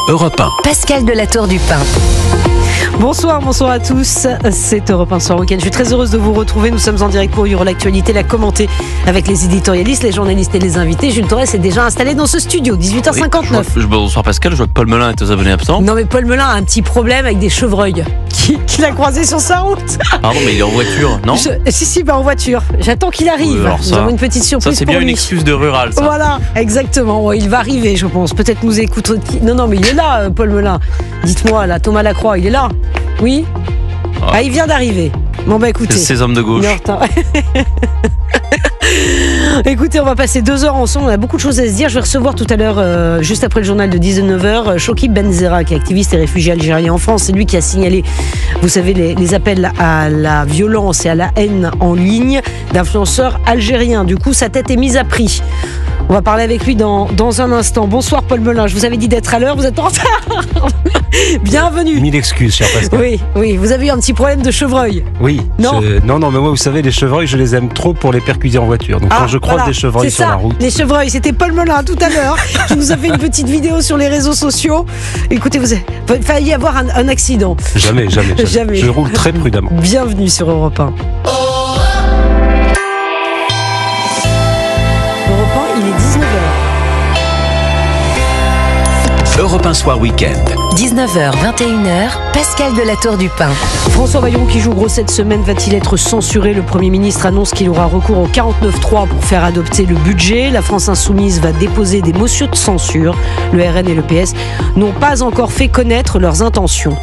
Europe 1. Pascal de la Tour du Pin. Bonsoir à tous, c'est Europe 1 Soir Week-end. Je suis très heureuse de vous retrouver. Nous sommes en direct pour Euro l'actualité, la commenter avec les éditorialistes, les journalistes et les invités. Jules Torres est déjà installé dans ce studio, 18h59. Oui, bonsoir Pascal, je vois que Paul Melun est aux abonnés absents. Non mais Paul Melun a un petit problème avec des chevreuils qu'il a croisés sur sa route. Pardon, mais il est en voiture, non? Si, en voiture. J'attends qu'il arrive. Nous avons une petite surprise. Ça, c'est pour bien lui. une excuse de rural, ça. Voilà, exactement. Ouais, il va arriver, je pense. Peut-être nous écouter. Non, mais il est là, Paul Melun. Dites-moi, là, Thomas Lacroix, il est là? Oui? Ah, il vient d'arriver. Bon, bah écoutez. C'est ces hommes de gauche. Écoutez, on va passer 2 heures ensemble. On a beaucoup de choses à se dire. Je vais recevoir tout à l'heure, juste après le journal de 19h, Chokib Benzera, qui est activiste et réfugié algérien en France. C'est lui qui a signalé, vous savez, les appels à la violence et à la haine en ligne d'influenceurs algériens. Du coup, sa tête est mise à prix. On va parler avec lui dans un instant. Bonsoir Paul Melun, je vous avais dit d'être à l'heure, vous êtes en retard. Bienvenue. 1000 excuses, cher Pascal. Oui, vous avez eu un petit problème de chevreuil. Oui. Non, mais moi, vous savez, les chevreuils, je les aime trop pour les percuter en voiture. Donc quand je croise des chevreuils sur la route... Les chevreuils, c'était Paul Melun tout à l'heure qui nous a fait une petite vidéo sur les réseaux sociaux. Écoutez, vous avez failli avoir un accident. Jamais. Je roule très prudemment. Bienvenue sur Europe 1. Il est 19h. Europe 1 Soir Week-end. 19h, 21h, Pascal de la Tour du Pin. François Bayrou qui joue gros cette semaine, va-t-il être censuré? Le Premier ministre annonce qu'il aura recours au 49.3 pour faire adopter le budget. La France Insoumise va déposer des motions de censure. Le RN et le PS n'ont pas encore fait connaître leurs intentions.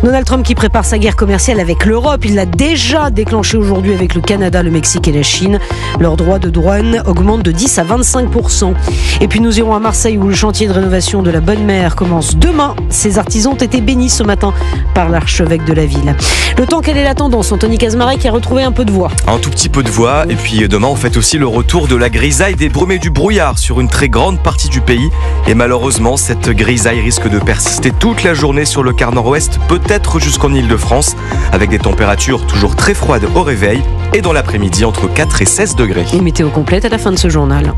Donald Trump qui prépare sa guerre commerciale avec l'Europe. Il l'a déjà déclenché aujourd'hui avec le Canada, le Mexique et la Chine. Leurs droits de douane augmentent de 10 à 25%. Et puis nous irons à Marseille où le chantier de rénovation de la Bonne Mère commence demain. Ces artisans ont été bénis ce matin par l'archevêque de la ville. Le temps, quelle est la tendance? Anthony Casmaret qui a retrouvé un peu de voix. Un tout petit peu de voix. Et puis demain, on fête aussi le retour de la grisaille, des brumes et du brouillard sur une très grande partie du pays. Et malheureusement, cette grisaille risque de persister toute la journée sur le quart nord-ouest, peut-être jusqu'en Île-de-France, avec des températures toujours très froides au réveil et dans l'après-midi entre 4 et 16 degrés. Une météo complète à la fin de ce journal.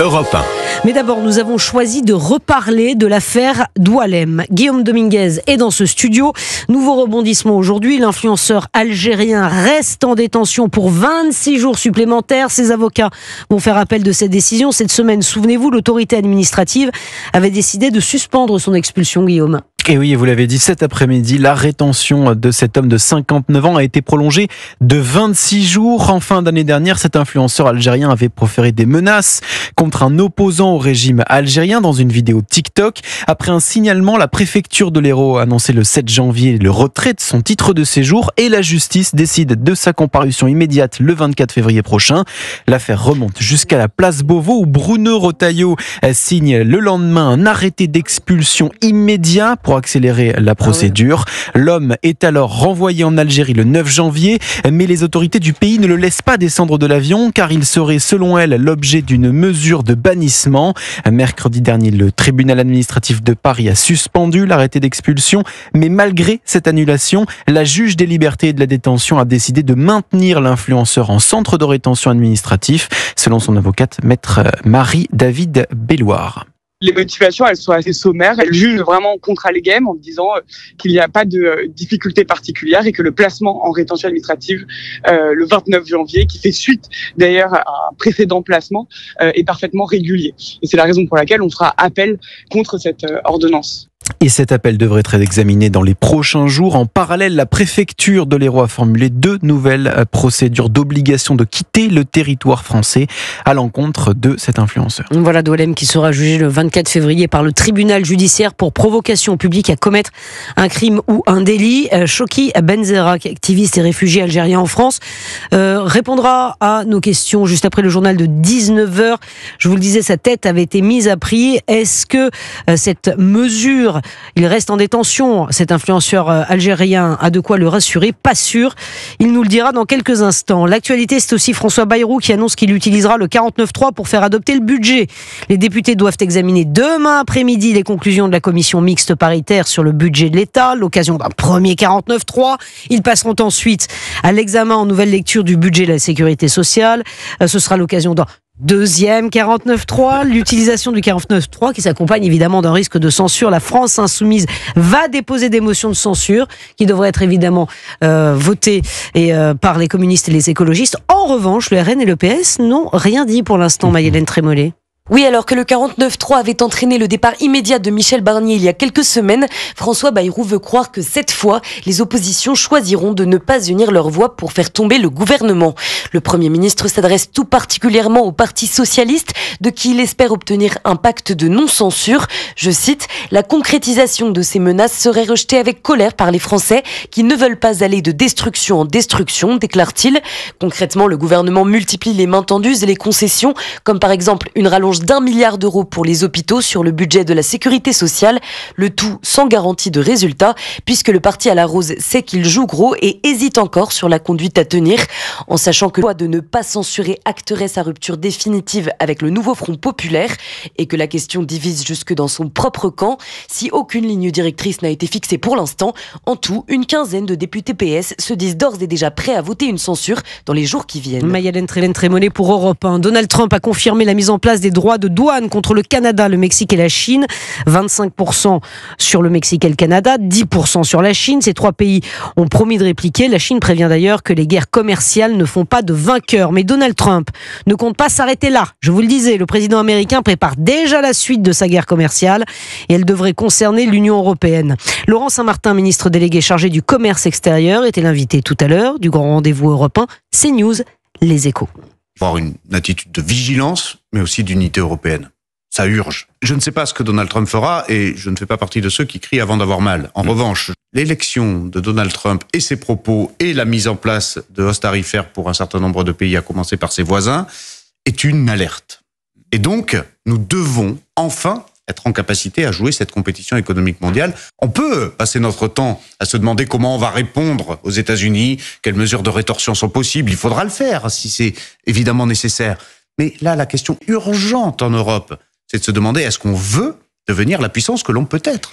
Europe 1. Mais d'abord, nous avons choisi de reparler de l'affaire Doualem. Guillaume Dominguez est dans ce studio. Nouveau rebondissement aujourd'hui. L'influenceur algérien reste en détention pour 26 jours supplémentaires. Ses avocats vont faire appel de cette décision. Cette semaine, souvenez-vous, l'autorité administrative avait décidé de suspendre son expulsion, Guillaume. Et oui, vous l'avez dit, cet après-midi, la rétention de cet homme de 59 ans a été prolongée de 26 jours. En fin d'année dernière, cet influenceur algérien avait proféré des menaces contre un opposant au régime algérien dans une vidéo TikTok. Après un signalement, la préfecture de l'Hérault a annoncé le 7 janvier le retrait de son titre de séjour et la justice décide de sa comparution immédiate le 24 février prochain. L'affaire remonte jusqu'à la place Beauvau où Bruno Retailleau signe le lendemain un arrêté d'expulsion immédiat pour accélérer la procédure. L'homme est alors renvoyé en Algérie le 9 janvier, mais les autorités du pays ne le laissent pas descendre de l'avion car il serait, selon elles, l'objet d'une mesure de bannissement. Mercredi dernier, le tribunal administratif de Paris a suspendu l'arrêté d'expulsion, mais malgré cette annulation, la juge des libertés et de la détention a décidé de maintenir l'influenceur en centre de rétention administratif, selon son avocate, maître Marie-David Belloir. Les motivations, elles sont assez sommaires. Elle juge vraiment contre le game en disant qu'il n'y a pas de difficulté particulière et que le placement en rétention administrative le 29 janvier, qui fait suite d'ailleurs à un précédent placement, est parfaitement régulier. Et c'est la raison pour laquelle on fera appel contre cette ordonnance. Et cet appel devrait être examiné dans les prochains jours. En parallèle, la préfecture de l'Hérault a formulé 2 nouvelles procédures d'obligation de quitter le territoire français à l'encontre de cet influenceur. Voilà Doualem qui sera jugé le 24 février par le tribunal judiciaire pour provocation publique à commettre un crime ou un délit. Chokib Benzera, activiste et réfugié algérien en France, répondra à nos questions juste après le journal de 19h. Je vous le disais, sa tête avait été mise à prix. Est-ce que cette mesure, il reste en détention, cet influenceur algérien, a de quoi le rassurer? Pas sûr. Il nous le dira dans quelques instants. L'actualité, c'est aussi François Bayrou qui annonce qu'il utilisera le 49.3 pour faire adopter le budget. Les députés doivent examiner demain après-midi les conclusions de la commission mixte paritaire sur le budget de l'État, l'occasion d'un premier 49.3. Ils passeront ensuite à l'examen en nouvelle lecture du budget de la sécurité sociale. Ce sera l'occasion d'un Deuxième 49.3, l'utilisation du 49.3 qui s'accompagne évidemment d'un risque de censure. La France insoumise va déposer des motions de censure qui devraient être évidemment votées par les communistes et les écologistes. En revanche, le RN et le PS n'ont rien dit pour l'instant, Maïlène Trémollet. Oui, alors que le 49.3 avait entraîné le départ immédiat de Michel Barnier il y a quelques semaines, François Bayrou veut croire que cette fois, les oppositions choisiront de ne pas unir leur voix pour faire tomber le gouvernement. Le Premier ministre s'adresse tout particulièrement au Parti socialiste, de qui il espère obtenir un pacte de non-censure. Je cite, « La concrétisation de ces menaces serait rejetée avec colère par les Français qui ne veulent pas aller de destruction en destruction », déclare-t-il. Concrètement, le gouvernement multiplie les mains tendues et les concessions, comme par exemple une rallonge d'1 milliard d'euros pour les hôpitaux sur le budget de la sécurité sociale, le tout sans garantie de résultat, puisque le parti à la rose sait qu'il joue gros et hésite encore sur la conduite à tenir, en sachant que le choix de ne pas censurer acterait sa rupture définitive avec le nouveau Front populaire et que la question divise jusque dans son propre camp. Si aucune ligne directrice n'a été fixée pour l'instant, en tout, une quinzaine de députés PS se disent d'ores et déjà prêts à voter une censure dans les jours qui viennent. Maïlène Trémollet pour Europe 1. Donald Trump a confirmé la mise en place des droits de douane contre le Canada, le Mexique et la Chine. 25% sur le Mexique et le Canada, 10% sur la Chine. Ces trois pays ont promis de répliquer. La Chine prévient d'ailleurs que les guerres commerciales ne font pas de vainqueurs. Mais Donald Trump ne compte pas s'arrêter là. Je vous le disais, le président américain prépare déjà la suite de sa guerre commerciale et elle devrait concerner l'Union européenne. Laurent Saint-Martin, ministre délégué chargé du commerce extérieur, était l'invité tout à l'heure du grand rendez-vous européen. CNews, Les Échos. Avoir une attitude de vigilance, mais aussi d'unité européenne. Ça urge. Je ne sais pas ce que Donald Trump fera et je ne fais pas partie de ceux qui crient avant d'avoir mal. En revanche, l'élection de Donald Trump et ses propos et la mise en place de hausses tarifaires pour un certain nombre de pays, à commencer par ses voisins, est une alerte. Et donc, nous devons enfin être en capacité à jouer cette compétition économique mondiale. On peut passer notre temps à se demander comment on va répondre aux États-Unis, quelles mesures de rétorsion sont possibles. Il faudra le faire si c'est évidemment nécessaire. Mais là, la question urgente en Europe, c'est de se demander est-ce qu'on veut devenir la puissance que l'on peut être.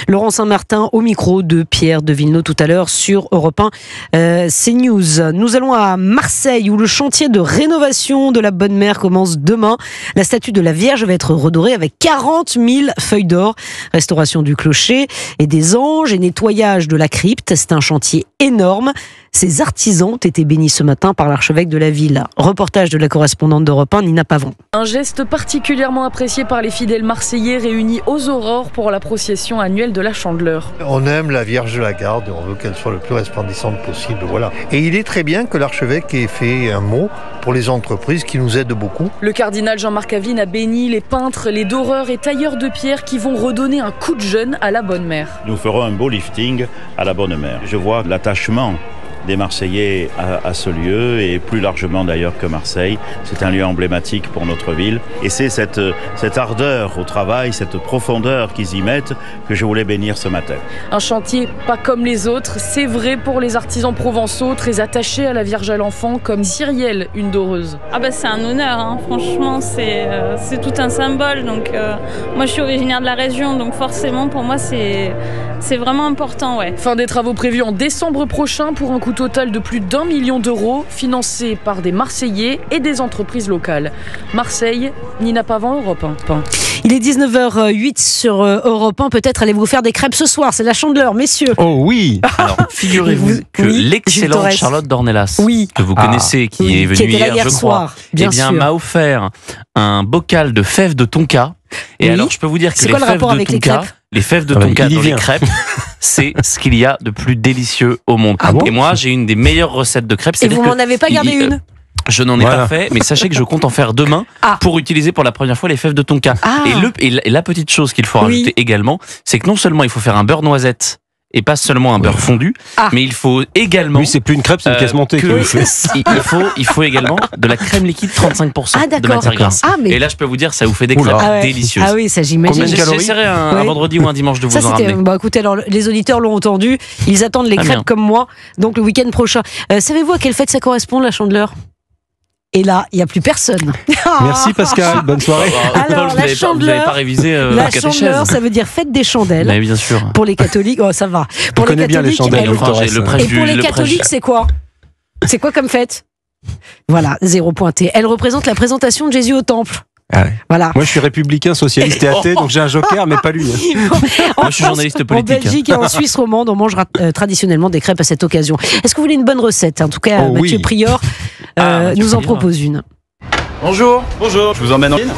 Laurent Saint-Martin au micro de Pierre de Villeneuve tout à l'heure sur Europe 1 CNews. Nous allons à Marseille où le chantier de rénovation de la Bonne Mère commence demain. La statue de la Vierge va être redorée avec 40 000 feuilles d'or. Restauration du clocher et des anges et nettoyage de la crypte. C'est un chantier énorme. Ces artisans ont été bénis ce matin par l'archevêque de la ville. Reportage de la correspondante d'Europe 1, Nina Pavon. Un geste particulièrement apprécié par les fidèles marseillais réunis aux aurores pour la procession annuelle de la Chandeleur. On aime la Vierge de la Garde et on veut qu'elle soit le plus resplendissante possible. Voilà. Et il est très bien que l'archevêque ait fait un mot pour les entreprises qui nous aident beaucoup. Le cardinal Jean-Marc Avine a béni les peintres, les doreurs et tailleurs de pierre qui vont redonner un coup de jeune à la Bonne Mère. Nous ferons un beau lifting à la Bonne Mère. Je vois l'attachement des Marseillais à ce lieu et plus largement d'ailleurs que Marseille. C'est un lieu emblématique pour notre ville et c'est cette ardeur au travail, cette profondeur qu'ils y mettent que je voulais bénir ce matin. Un chantier pas comme les autres, c'est vrai pour les artisans provençaux très attachés à la Vierge à l'Enfant comme Cyrielle, une doreuse. Ah bah c'est un honneur, hein. Franchement c'est tout un symbole. Donc moi je suis originaire de la région donc forcément pour moi c'est vraiment important. Ouais. Fin des travaux prévus en décembre prochain pour un coût total de plus d'1 million d'euros, financé par des Marseillais et des entreprises locales. Marseille, Nina Pavon, Europe 1. Il est 19h08 sur Europe 1. Peut-être allez-vous faire des crêpes ce soir. C'est la Chandeleur, messieurs. Oh oui. Alors, figurez-vous que l'excellente Charlotte Dornelas, que vous connaissez, qui est venue hier, je crois, m'a offert un bocal de fèves de tonka. Et alors, je peux vous dire que les fèves de tonka dans les crêpes, c'est ce qu'il y a de plus délicieux au monde. Et moi, j'ai une des meilleures recettes de crêpes. Et vous m'en avez pas gardé une ? Je n'en ai pas fait, mais sachez que je compte en faire demain pour utiliser pour la première fois les fèves de tonka. Et la petite chose qu'il faut rajouter également, c'est que non seulement il faut faire un beurre noisette et pas seulement un beurre fondu, mais il faut également... Oui, c'est plus une crêpe, c'est une caisse montée. Il faut également de la crème liquide 35% de matière grasse. Et là, je peux vous dire, ça vous fait des crêpes délicieuses. Ah oui, ça j'imagine. J'essaierai un vendredi ou un dimanche de vous en ramener. Bah, écoutez, alors, les auditeurs l'ont entendu, ils attendent les crêpes comme moi, donc le week-end prochain. Savez-vous à quelle fête ça correspond, la Chandeleur ? Et là, il n'y a plus personne. Merci Pascal, bonne soirée. Alors, la Chandeleur, vous n'avez pas révisé la Chandeleur, ça veut dire fête des chandelles. Mais bien sûr. Pour les catholiques, ça va. Pour les catholiques, bien les chandelles. Et pour les catholiques, c'est quoi ? C'est quoi comme fête ? Voilà, 0 pointé. Elle représente la présentation de Jésus au temple. Ah ouais. Voilà. Moi, je suis républicain, socialiste et athée, donc j'ai un joker, mais pas lui. Moi, je suis journaliste politique. En Belgique et en Suisse romande, on mange traditionnellement des crêpes à cette occasion. Est-ce que vous voulez une bonne recette? En tout cas, Mathieu Prior nous en propose une. Bonjour. Bonjour. Je vous emmène en ligne.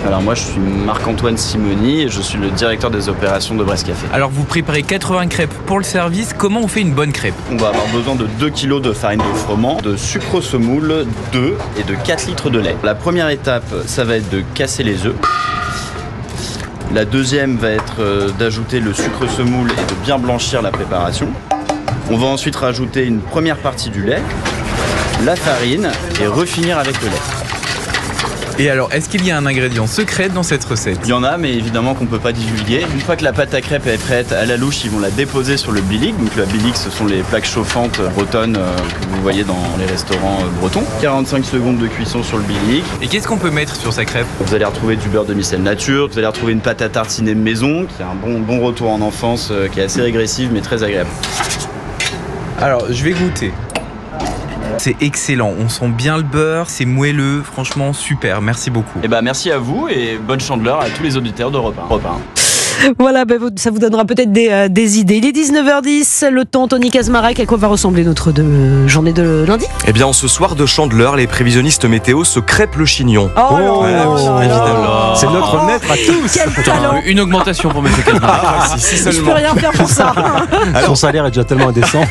Alors moi je suis Marc-Antoine Simoni et je suis le directeur des opérations de Brest Café. Alors vous préparez 80 crêpes pour le service, comment on fait une bonne crêpe? On va avoir besoin de 2 kg de farine de froment, de sucre semoule, d'œufs et de 4 litres de lait. La première étape, ça va être de casser les œufs. La deuxième va être d'ajouter le sucre semoule et de bien blanchir la préparation. On va ensuite rajouter une première partie du lait, la farine et refinir avec le lait. Et alors, est-ce qu'il y a un ingrédient secret dans cette recette? Il y en a, mais évidemment qu'on ne peut pas divulguer. Une fois que la pâte à crêpes est prête, à la louche, ils vont la déposer sur le bilic. Donc la bilic, ce sont les plaques chauffantes bretonnes que vous voyez dans les restaurants bretons. 45 secondes de cuisson sur le bilic. Et qu'est-ce qu'on peut mettre sur sa crêpe? Vous allez retrouver du beurre demi-sel nature, vous allez retrouver une pâte à tartiner maison, qui a un bon retour en enfance, qui est assez régressive, mais très agréable. Alors, je vais goûter. C'est excellent, on sent bien le beurre, c'est moelleux, franchement super, merci beaucoup. Et merci à vous et bonne chandeleur à tous les auditeurs d'Europe 1. Voilà, ça vous donnera peut-être des idées. Il est 19h10, le temps, Tony Kazmarek, à quoi va ressembler notre journée de lundi? Eh bien, en ce soir de Chandeleur, les prévisionnistes météo se crêpent le chignon. Évidemment. C'est notre maître à tous. Une augmentation pour M. Kazmarek. Je peux rien faire pour ça. Son salaire est déjà tellement indécent.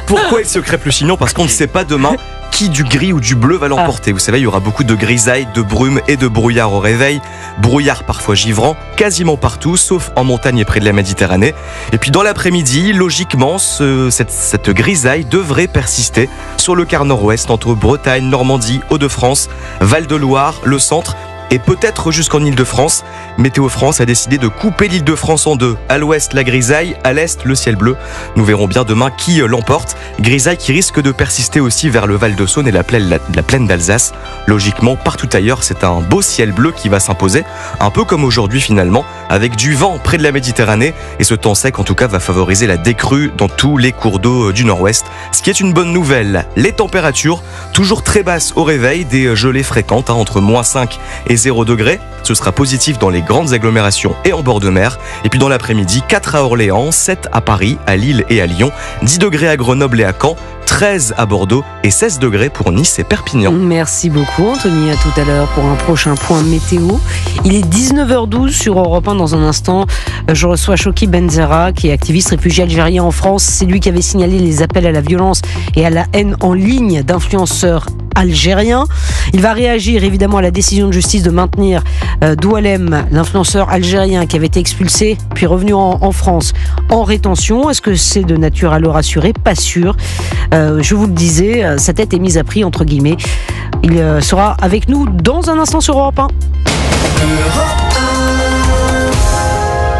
Pourquoi il se crêpe le chignon? Parce qu'on ne sait pas demain qui du gris ou du bleu va l'emporter. Vous savez, il y aura beaucoup de grisailles, de brume et de brouillard au réveil. Brouillard parfois givrant, quasiment partout, sauf en montagne et près de la Méditerranée. Et puis dans l'après-midi, logiquement, cette grisaille devrait persister sur le quart nord-ouest, entre Bretagne, Normandie, Hauts-de-France, Val-de-Loire, le centre, et peut-être jusqu'en Île-de-France. Météo France a décidé de couper l'Île-de-France en deux. À l'ouest, la grisaille, à l'est, le ciel bleu. Nous verrons bien demain qui l'emporte. Grisaille qui risque de persister aussi vers le Val-de-Saône et la plaine d'Alsace. Logiquement, partout ailleurs, c'est un beau ciel bleu qui va s'imposer, un peu comme aujourd'hui finalement, avec du vent près de la Méditerranée. Et ce temps sec, en tout cas, va favoriser la décrue dans tous les cours d'eau du nord-ouest. Ce qui est une bonne nouvelle. Les températures, toujours très basses au réveil, des gelées fréquentes, entre -5 et 0 degrés. Ce sera positif dans les grandes agglomérations et en bord de mer. Et puis dans l'après-midi, 4 à Orléans, 7 à Paris, à Lille et à Lyon, 10 degrés à Grenoble et à Caen, 13 à Bordeaux et 16 degrés pour Nice et Perpignan. Merci beaucoup Anthony, à tout à l'heure pour un prochain point météo. Il est 19h12 sur Europe 1. Dans un instant, je reçois Choki Benzera, qui est activiste réfugié algérien en France. C'est lui qui avait signalé les appels à la violence et à la haine en ligne d'influenceurs algérien. Il va réagir évidemment à la décision de justice de maintenir Doualem, l'influenceur algérien qui avait été expulsé puis revenu en France en rétention. Est-ce que c'est de nature à le rassurer? Pas sûr. Je vous le disais, sa tête est mise à prix entre guillemets. Il sera avec nous dans un instant sur Europe 1.